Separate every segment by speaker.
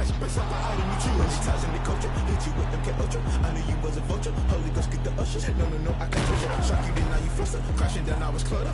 Speaker 1: price, press up an item you choose. Ties in the culture, hit you with them cat ultra. I knew you was a vulture. Holy Ghost, get the ushers. No, I can't touch you. Shock you, then now you fluster. Crashing down, I was cluttered.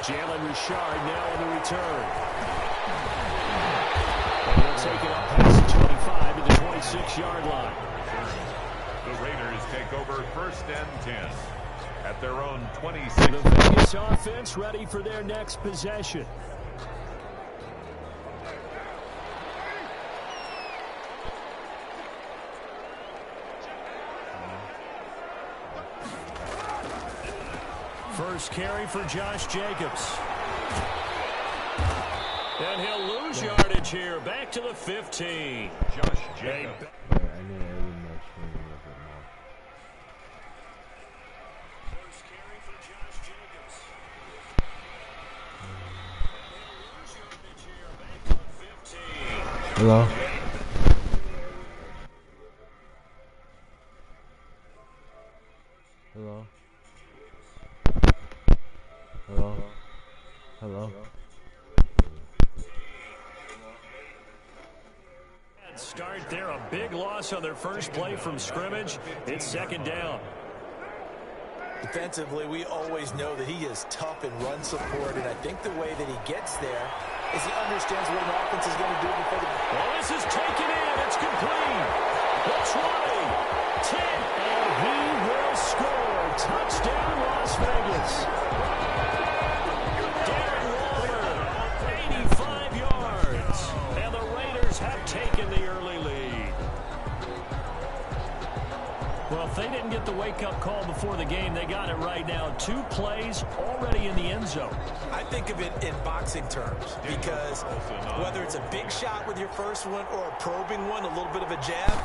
Speaker 2: Jalen Richard now on the return. And he'll take it up past the 25 to the 26-yard line.
Speaker 3: The Raiders take over 1st and 10 at their own 26.
Speaker 2: The Vegas offense ready for their next possession. First carry for Josh Jacobs. And he'll lose yardage here. Back to the 15.
Speaker 3: Josh Jacobs.
Speaker 2: First carry for Josh Jacobs. Lose yardage here. Back to the 15.
Speaker 4: Hello? Hello? Hello? Hello?
Speaker 2: Start there, a big loss on their first play from scrimmage. It's 2nd down.
Speaker 5: Defensively, we always know that he is tough in run support, and I think the way that he gets there is he understands what an offense is going to do before the...
Speaker 2: Well, this is taken in. It's complete. It's running. 10, and he will score. Touchdown, Las Vegas. Darren Waller, 85 yards. And the Raiders have taken the early lead. Well, if they didn't get the wake-up call before the game, they got it right now. 2 plays already in the end zone.
Speaker 5: I think of it in boxing terms, because whether it's a big shot with your first one or a probing one, a little bit of a jab,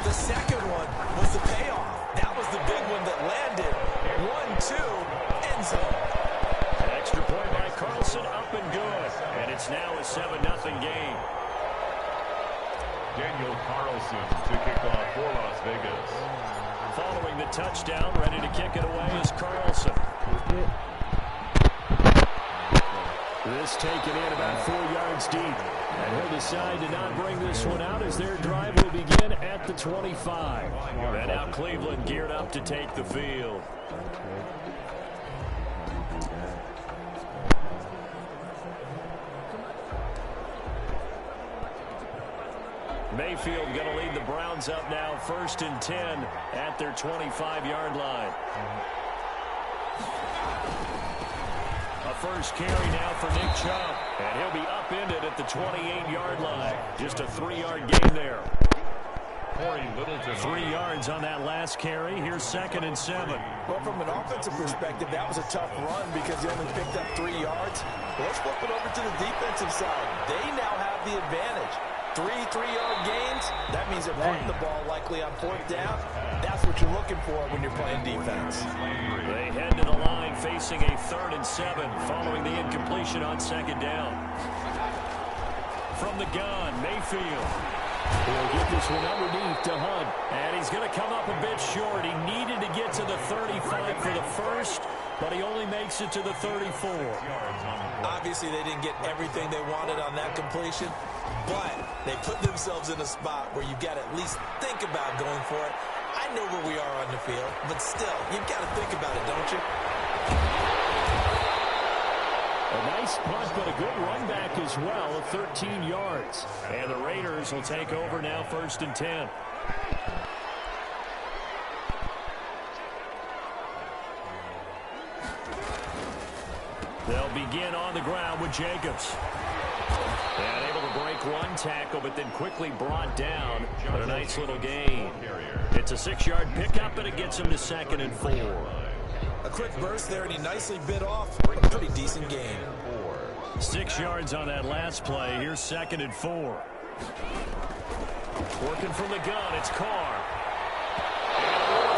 Speaker 5: the second one was the payoff. That was the big one that landed. 1-2, end zone.
Speaker 2: An extra point by Carlson, up and good. And it's now a 7-0 game.
Speaker 3: Daniel Carlson to kick off for Las Vegas.
Speaker 2: Following the touchdown, ready to kick it away is Carlson. This taken in about 4 yards deep. And he'll decide to not bring this one out as their drive will begin at the 25. And now Cleveland geared up to take the field. Mayfield going to lead the Browns up now, 1st and 10 at their 25-yard line. A first carry now for Nick Chubb, and he'll be upended at the 28-yard line. Just a 3-yard gain there.
Speaker 3: Corey Littleton.
Speaker 2: 3 yards on that last carry. Here's 2nd and 7.
Speaker 5: Well, from an offensive perspective, that was a tough run because they only picked up 3 yards. Well, let's flip it over to the defensive side. They now have the advantage. 3 3-yard gains. That means they're punting the ball likely on 4th down. That's what you're looking for when you're playing defense.
Speaker 2: They head to the line facing a 3rd and 7 following the incompletion on 2nd down. From the gun, Mayfield. He'll get this one underneath to Hunt. And he's going to come up a bit short. He needed to get to the 35 for the first, but he only makes it to the 34.
Speaker 5: Obviously, they didn't get everything they wanted on that completion, but they put themselves in a spot where you've got to at least think about going for it. I know where we are on the field, but still, you've got to think about it, don't you?
Speaker 2: A nice punt, but a good run back as well of 13 yards. And the Raiders will take over now 1st and 10. They'll begin on the ground with Jacobs. And able to break one tackle, but then quickly brought down. But a nice little gain. It's a 6-yard pickup, and it gets him to 2nd and 4.
Speaker 5: A quick burst there, and he nicely bit off. A pretty decent gain.
Speaker 2: 6 yards on that last play. Here's 2nd and 4. Working from the gun, it's Carr.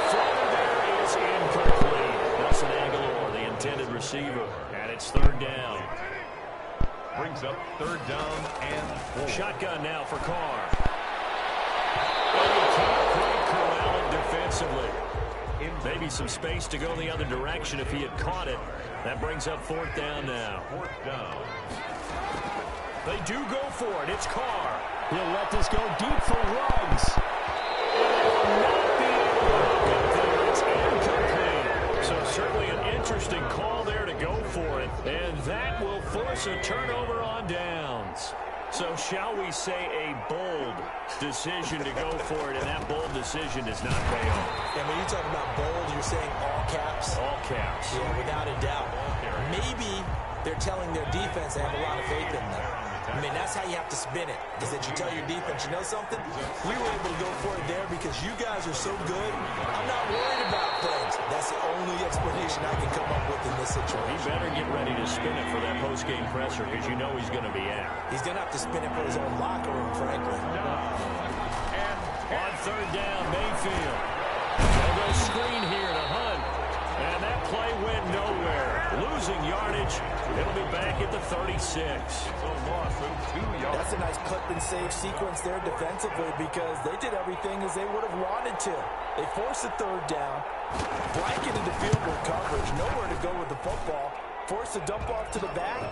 Speaker 2: And there is incomplete. Nelson Aguilar, the intended receiver. And it's 3rd down.
Speaker 3: Brings up 3rd down and 4.
Speaker 2: Shotgun now for Carr. And he can't quite corral it defensively. Maybe some space to go the other direction if he had caught it. That brings up 4th down now.
Speaker 3: 4th down.
Speaker 2: They do go for it. It's Carr. He'll let this go deep for Ruggs. It's incomplete. So certainly an interesting call there to go for it. And that will force a turnover on downs. So shall we say a bold decision to go for it, and that bold decision does not pay off.
Speaker 5: And when you talk about bold, you're saying all caps?
Speaker 2: All caps.
Speaker 5: Yeah, without a doubt. Maybe they're telling their defense they have a lot of faith in them. I mean, that's how you have to spin it, is that you tell your defense, you know something? We were able to go for it there because you guys are so good. I'm not worried about things. That's the only explanation I can come up with in this situation.
Speaker 2: He better get ready to spin it for that post-game presser because you know he's going to be out.
Speaker 5: He's going to have to spin it for his own locker room, frankly.
Speaker 2: And on 3rd down, Mayfield. They'll go screen here to Hunt. And that play went nowhere. Losing yardage. It'll be back at the 36.
Speaker 5: That's a nice clip and save sequence there defensively because they did everything as they would have wanted to. They forced the 3rd down, blanketed the field goal coverage, nowhere to go with the football, forced the dump off to the back,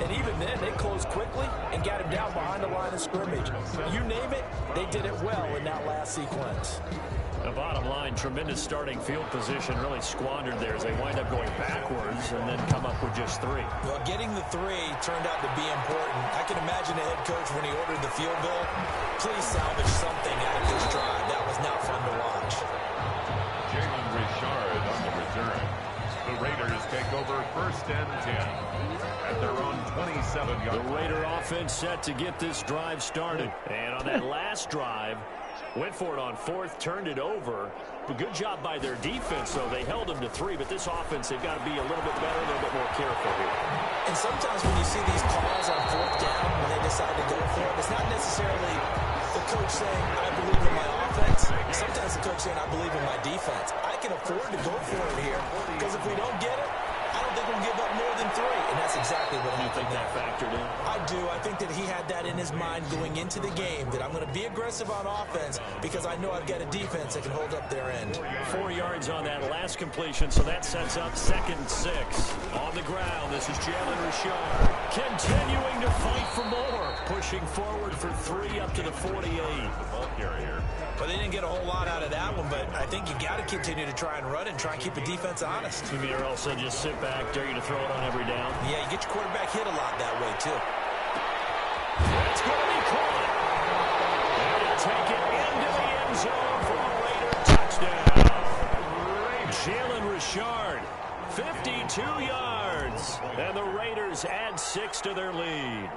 Speaker 5: and even then they closed quickly and got him down behind the line of scrimmage. You name it, they did it well in that last sequence.
Speaker 2: The bottom line, tremendous starting field position, really squandered there as they wind up going backwards and then come up with just 3.
Speaker 5: Well, getting the 3 turned out to be important. I can imagine the head coach when he ordered the field goal, please salvage something out of this drive. That was not fun to watch.
Speaker 3: Jalen Richard on the return. The Raiders take over 1st and 10 at their own 27-yard.
Speaker 2: The Raider offense set to get this drive started. And on that last drive, went for it on 4th, turned it over. But good job by their defense, though. They held them to 3, but this offense, they've got to be a little bit better, a little bit more careful here.
Speaker 5: And sometimes when you see these calls on 4th down, when they decide to go for it, it's not necessarily the coach saying, I believe in my offense. Sometimes the coach saying, I believe in my defense. I can afford to go for it here, because if we don't get it, I don't think we'll give up more than 3. And that's exactly what happened.
Speaker 2: You think that factored in?
Speaker 5: I do. I think that he had that in his mind going into the game, that I'm going to be aggressive on offense because I know I've got a defense that can hold up their end.
Speaker 2: 4 yards on that last completion, so that sets up 2nd and 6. On the ground, this is Jalen Richard. Continuing to fight for more. Pushing forward for 3 up to the 48.
Speaker 3: Ball carrier.
Speaker 5: But they didn't get a whole lot out of that one, but I think you got to continue to try and run and try and keep the defense honest.
Speaker 2: Tuvier said just sit back, dare you to throw it on every down.
Speaker 5: Yeah, you get your quarterback hit a lot that way, too.
Speaker 2: That's going to be caught. And he'll take it into the end zone for a Raider touchdown. Jalen Richard, 52 yards. And the Raiders add 6 to their lead.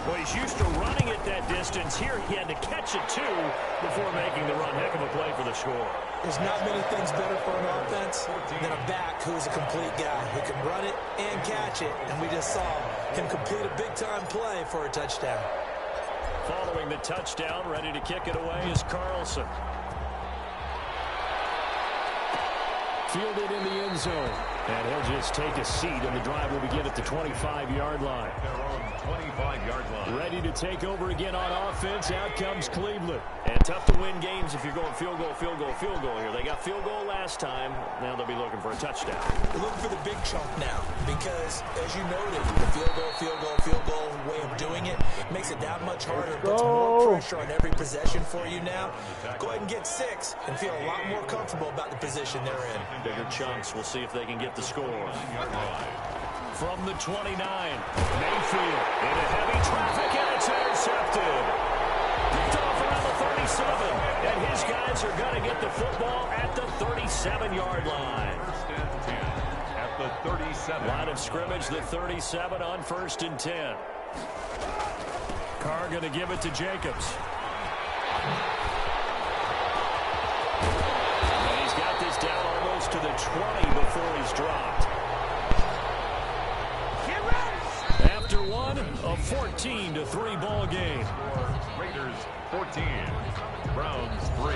Speaker 2: Well, he's used to running it that distance. Here he had to catch it, too, before making the run. Heck of a play for the score.
Speaker 5: There's not many things better for an offense than a back who's a complete guy who can run it and catch it. And we just saw him complete a big-time play for a touchdown.
Speaker 2: Following the touchdown, ready to kick it away is Carlson. Fielded in the end zone. And he'll just take a seat, and the drive will begin at the 25-yard line.
Speaker 3: Their own 25-yard line.
Speaker 2: Ready to take over again on offense. Out comes Cleveland. And tough to win games if you're going field goal, field goal, field goal here. They got field goal last time. Now they'll be looking for a touchdown.
Speaker 5: They're looking for the big chunk now because, as you noted, the field goal, field goal, field goal way of doing it makes it that much harder. It puts more pressure on every possession for you now. Go ahead and get 6 and feel a lot more comfortable about the position they're in.
Speaker 2: Bigger chunks. We'll see if they can get the score. From the 29, Mayfield into heavy traffic, and it's intercepted. Picked off around the 37, and his guys are going to get the football at the 37-yard line.
Speaker 3: First and 10 at the 37.
Speaker 2: Line of scrimmage, the 37 on 1st and 10. Carr going to give it to Jacobs. And he's got this down almost to the 20 before he's dropped. After one, a 14-3 ball game.
Speaker 3: Raiders 14, Browns 3.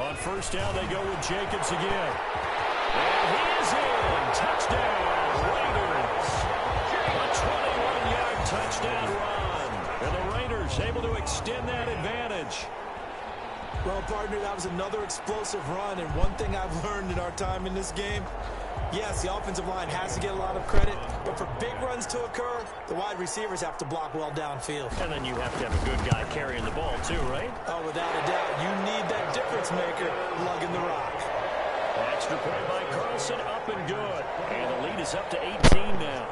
Speaker 2: On 1st down, they go with Jacobs again. And he is in. Touchdown, Raiders. A 21-yard touchdown run. And the Raiders able to extend that advantage.
Speaker 5: Well, partner, that was another explosive run, and one thing I've learned in our time in this game, yes, the offensive line has to get a lot of credit, but for big runs to occur, the wide receivers have to block well downfield.
Speaker 2: And then you have to have a good guy carrying the ball, too, right?
Speaker 5: Oh, without a doubt, you need that difference maker lugging the rock.
Speaker 2: Extra point by Carlson, up and good. And the lead is up to 18 now.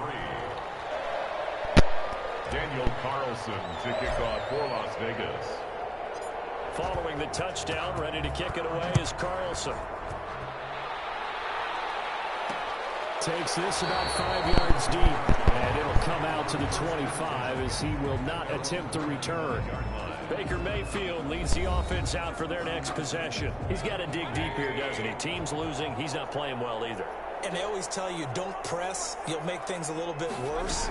Speaker 3: Daniel Carlson to kick off for Las Vegas.
Speaker 2: Following the touchdown, ready to kick it away is Carlson. Takes this about 5 yards deep, and it'll come out to the 25 as he will not attempt to return. Baker Mayfield leads the offense out for their next possession. He's got to dig deep here, doesn't he? Team's losing. He's not playing well either.
Speaker 5: And they always tell you, don't press. You'll make things a little bit worse.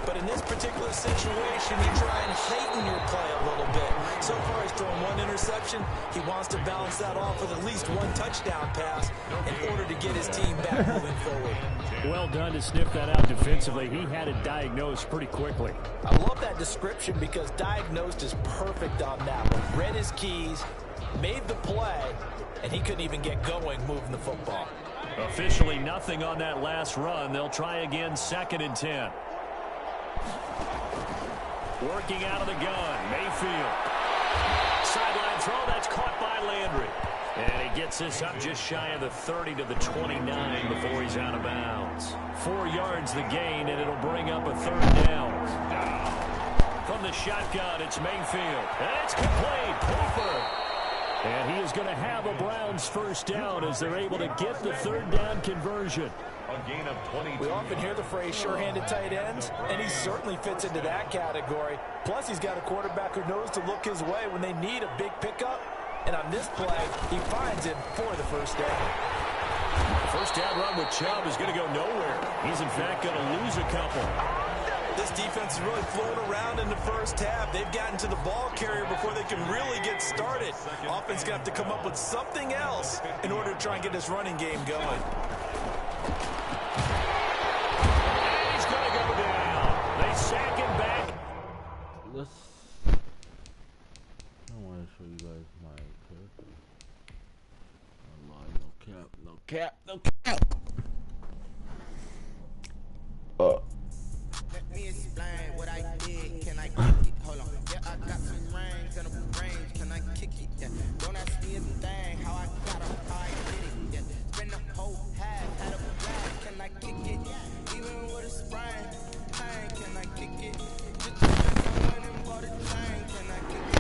Speaker 5: But in this particular situation, you try and heighten your play a little bit. So far, he's thrown 1 interception. He wants to balance that off with at least 1 touchdown pass in order to get his team back moving forward.
Speaker 2: Well done to sniff that out defensively. He had it diagnosed pretty quickly.
Speaker 5: I love that description because diagnosed is perfect on that one. Read his keys, made the play, and he couldn't even get going moving the football.
Speaker 2: Officially nothing on that last run. They'll try again, 2nd and 10. Working out of the gun, Mayfield. Sideline throw, that's caught by Landry. And he gets this up just shy of the 30 to the 29 before he's out of bounds. 4 yards the gain, and it'll bring up a 3rd down. From the shotgun, it's Mayfield. And it's complete. Cooper. And he is going to have a Browns 1st down as they're able to get the 3rd down conversion.
Speaker 3: A gain of 22.
Speaker 5: We often hear the phrase sure-handed tight ends, and he certainly fits into that category. Plus, he's got a quarterback who knows to look his way when they need a big pickup. And on this play, he finds him for the 1st down.
Speaker 2: The 1st down run with Chubb is going to go nowhere. He's, in fact, going to lose a couple.
Speaker 5: This defense is really flown around in the 1st half. They've gotten to the ball carrier before they can really get started. Offense going to have to come up with something else in order to try and get this running game going.
Speaker 2: And he's going to go down. They sack him back.
Speaker 4: I want to show you guys my character. No cap.
Speaker 6: Let me explain what I did. Can I kick it? Hold on. Yeah, I got some rings and a range. Can I kick it? Yeah. Don't ask me a thing. How I got them, how I did it. Yeah. Spend the whole half, had a blast. Can I kick it? Even with a sprain. Hey, can I kick it? Just I went and bought a chain. Can I kick it?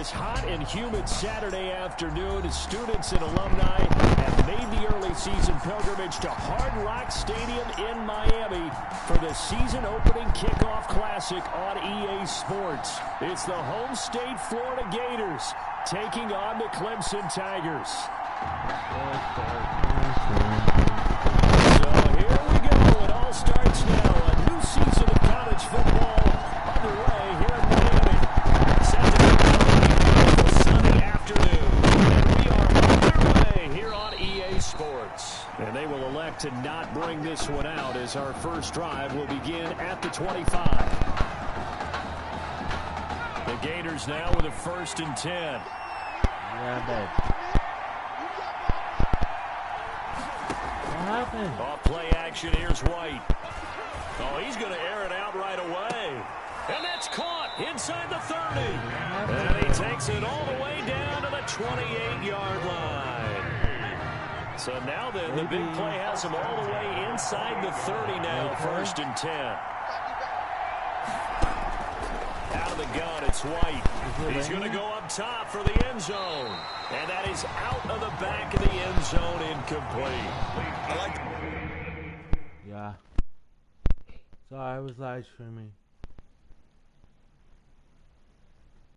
Speaker 2: this hot and humid Saturday afternoon, students and alumni have made the early season pilgrimage to Hard Rock Stadium in Miami for the season-opening kickoff classic on EA Sports. It's the home state Florida Gators taking on the Clemson Tigers. So here we go. It all starts now. A new season of college football underway here in Miami. Set to be a sunny afternoon. We are underway here on EA Sports. And they will elect to not bring this one out as our first drive will begin at the 25. The Gators now with a 1st and 10.
Speaker 4: Yeah, babe. What happened?
Speaker 2: Off play action, here's White. Oh, he's going to air it out right away. And that's caught inside the 30. And he takes it all the way down to the 28-yard line. So now then, the big play has him all the way inside the 30 now, 1st and 10. Out of the gun, it's White. He's going to go up top for the end zone. And that is out of the back of the end zone, incomplete.
Speaker 4: Yeah. Sorry, I was live streaming.